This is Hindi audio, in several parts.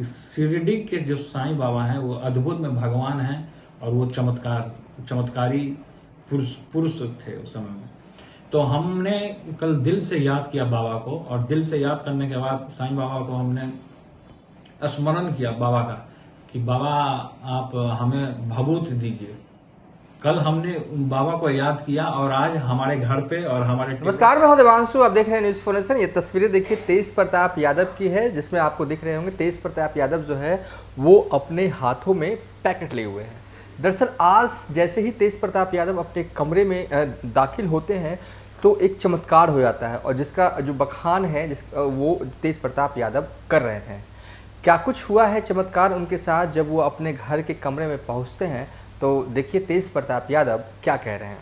कि शिरडी के जो साईं बाबा हैं वो अद्भुत में भगवान हैं और वो चमत्कारी पुरुष थे उस समय में। तो हमने कल दिल से याद किया बाबा को, और दिल से याद करने के बाद साईं बाबा को हमने स्मरण किया बाबा का कि बाबा आप हमें भभूत दीजिए। कल हमने बाबा को याद किया और आज हमारे घर पे और हमारे नमस्कार, मैं हूं देवांशु, आप देख रहे हैं न्यूज़ फॉर नेशन। ये तस्वीरें देखिए तेज प्रताप यादव की है, जिसमें आपको दिख रहे होंगे तेज प्रताप यादव जो है वो अपने हाथों में पैकेट लिए हुए हैं। दरअसल आज जैसे ही तेज प्रताप यादव अपने कमरे में दाखिल होते हैं तो एक चमत्कार हो जाता है, और जिसका जो बखान है वो तेज प्रताप यादव कर रहे थे। क्या कुछ हुआ है चमत्कार उनके साथ जब वो अपने घर के कमरे में पहुंचते हैं, तो देखिए तेज प्रताप यादव क्या कह रहे हैं।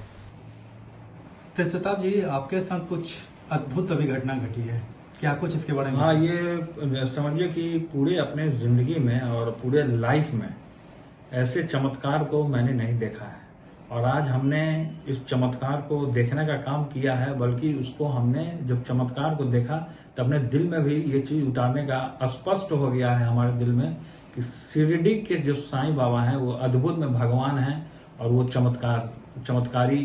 तेज प्रताप जी, आपके साथ कुछ अद्भुत अभी घटना घटी है, क्या कुछ इसके बारे में? हाँ, ये समझिए कि पूरे अपने जिंदगी में और पूरे लाइफ में ऐसे चमत्कार को मैंने नहीं देखा है, और आज हमने इस चमत्कार को देखने का काम किया है। बल्कि उसको हमने जब चमत्कार को देखा तो अपने दिल में भी ये चीज उतारने का स्पष्ट हो गया है हमारे दिल में कि शिरडी के जो साईं बाबा हैं वो अद्भुत में भगवान हैं और वो चमत्कारी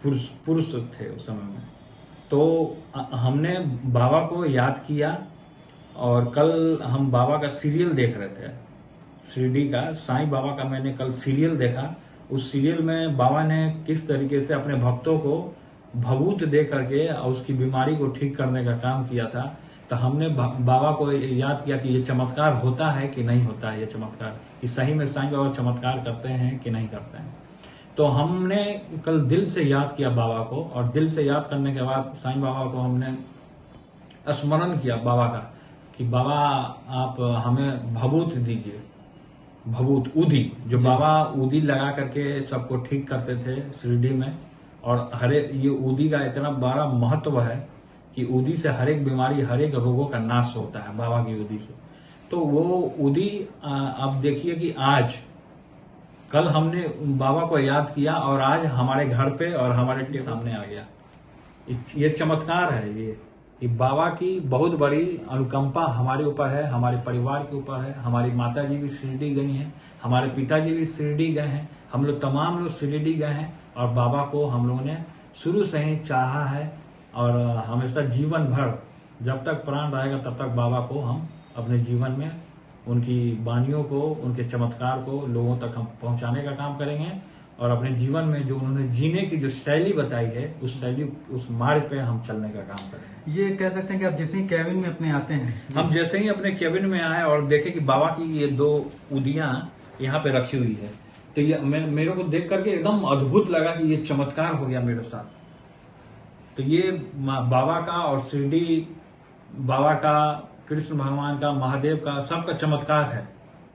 पुरुष थे उस समय में। तो हमने बाबा को याद किया, और कल हम बाबा का सीरियल देख रहे थे, शिरडी का साईं बाबा का मैंने कल सीरियल देखा। उस सीरियल में बाबा ने किस तरीके से अपने भक्तों को भभूत दे करके उसकी बीमारी को ठीक करने का काम किया था। तो हमने बाबा को याद किया कि ये चमत्कार होता है कि नहीं होता है, ये चमत्कार कि सही में साईं बाबा चमत्कार करते हैं कि नहीं करते हैं। तो हमने कल दिल से याद किया बाबा को, और दिल से याद करने के बाद साईं बाबा को हमने स्मरण किया बाबा का कि बाबा आप हमें भभूत दीजिए। भभूत ऊदी, जो बाबा ऊदी लगा करके सबको ठीक करते थे शिरडी में, और ये ऊदी का इतना बड़ा महत्व है कि ऊदी से हर एक बीमारी, हर एक रोगों का नाश होता है बाबा की ऊदी से। तो वो ऊदी अब देखिए कि आज कल हमने बाबा को याद किया और आज हमारे घर पे और हमारे के सामने आ गया। ये चमत्कार है, ये बाबा की बहुत बड़ी अनुकंपा हमारे ऊपर है, हमारे परिवार के ऊपर है। हमारी माता जी भी शिरडी गई हैं, हमारे पिताजी भी शिरडी गए हैं, हम लोग तमाम लोग शिरडी गए हैं, और बाबा को हम लोगों ने शुरू से ही चाहा है, और हमेशा जीवन भर जब तक प्राण रहेगा तब तक बाबा को हम अपने जीवन में उनकी वाणियों को, उनके चमत्कार को लोगों तक हम पहुंचाने का काम करेंगे, और अपने जीवन में जो उन्होंने जीने की जो शैली बताई है उस शैली, उस मार्ग पे हम चलने का काम करेंगे। ये कह सकते हैं कि आप जैसे ही कैबिन में अपने आते हैं, हम जैसे ही अपने कैबिन में आए और देखे कि बाबा की ये 2 उदियां यहाँ पे रखी हुई है, तो ये मेरे को देख करके एकदम अद्भुत लगा कि ये चमत्कार हो गया मेरे साथ। तो ये बाबा का और शिरडी बाबा का, कृष्ण भगवान का, महादेव का, सबका चमत्कार है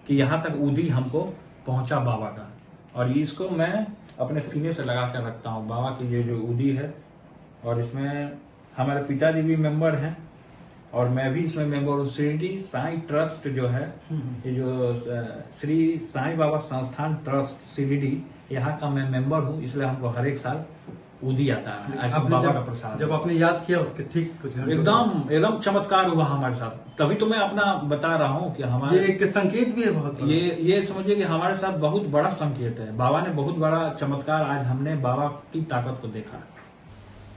कि यहाँ तक ऊदी हमको पहुंचा बाबा का। और इसको मैं अपने सीने से लगा कर रखता हूँ, बाबा की ये जो ऊदी है। और इसमें हमारे पिताजी भी मेंबर हैं और मैं भी इसमें मेंबर हूँ। शिरडी साईं ट्रस्ट जो है, ये जो श्री साईं बाबा संस्थान ट्रस्ट शिरडी, यहाँ का मैं मेंबर हूँ, इसलिए हमको हर एक साल ऊदी आता है बाबा का प्रसाद। जब आपने याद किया उसके ठीक कुछ एकदम चमत्कार हुआ हमारे साथ। तभी तो मैं अपना बता रहा हूँ कि हमारे ये एक संकेत भी है बहुत बड़ा। ये समझिए कि हमारे साथ बहुत बड़ा संकेत है। बाबा ने बहुत बड़ा चमत्कार, आज हमने बाबा की ताकत को देखा।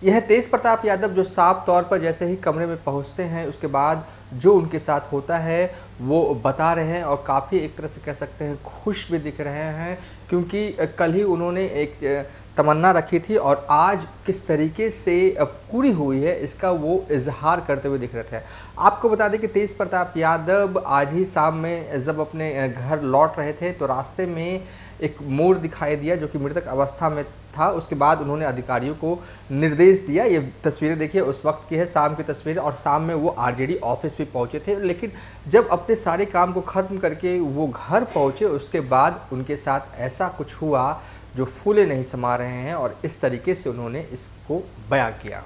यह तेज प्रताप यादव जो साफ तौर पर जैसे ही कमरे में पहुंचते हैं उसके बाद जो उनके साथ होता है वो बता रहे हैं, और काफ़ी एक तरह से कह सकते हैं खुश भी दिख रहे हैं, क्योंकि कल ही उन्होंने एक तमन्ना रखी थी और आज किस तरीके से पूरी हुई है इसका वो इजहार करते हुए दिख रहे थे। आपको बता दें कि तेज प्रताप यादव आज ही शाम में जब अपने घर लौट रहे थे तो रास्ते में एक मोर दिखाई दिया जो कि मृतक अवस्था में था। उसके बाद उन्होंने अधिकारियों को निर्देश दिया। ये तस्वीरें देखिए उस वक्त की है, शाम की तस्वीरें, और शाम में वो आरजेडी ऑफिस भी पहुंचे थे। लेकिन जब अपने सारे काम को ख़त्म करके वो घर पहुंचे उसके बाद उनके साथ ऐसा कुछ हुआ जो फूले नहीं समा रहे हैं, और इस तरीके से उन्होंने इसको बयां किया।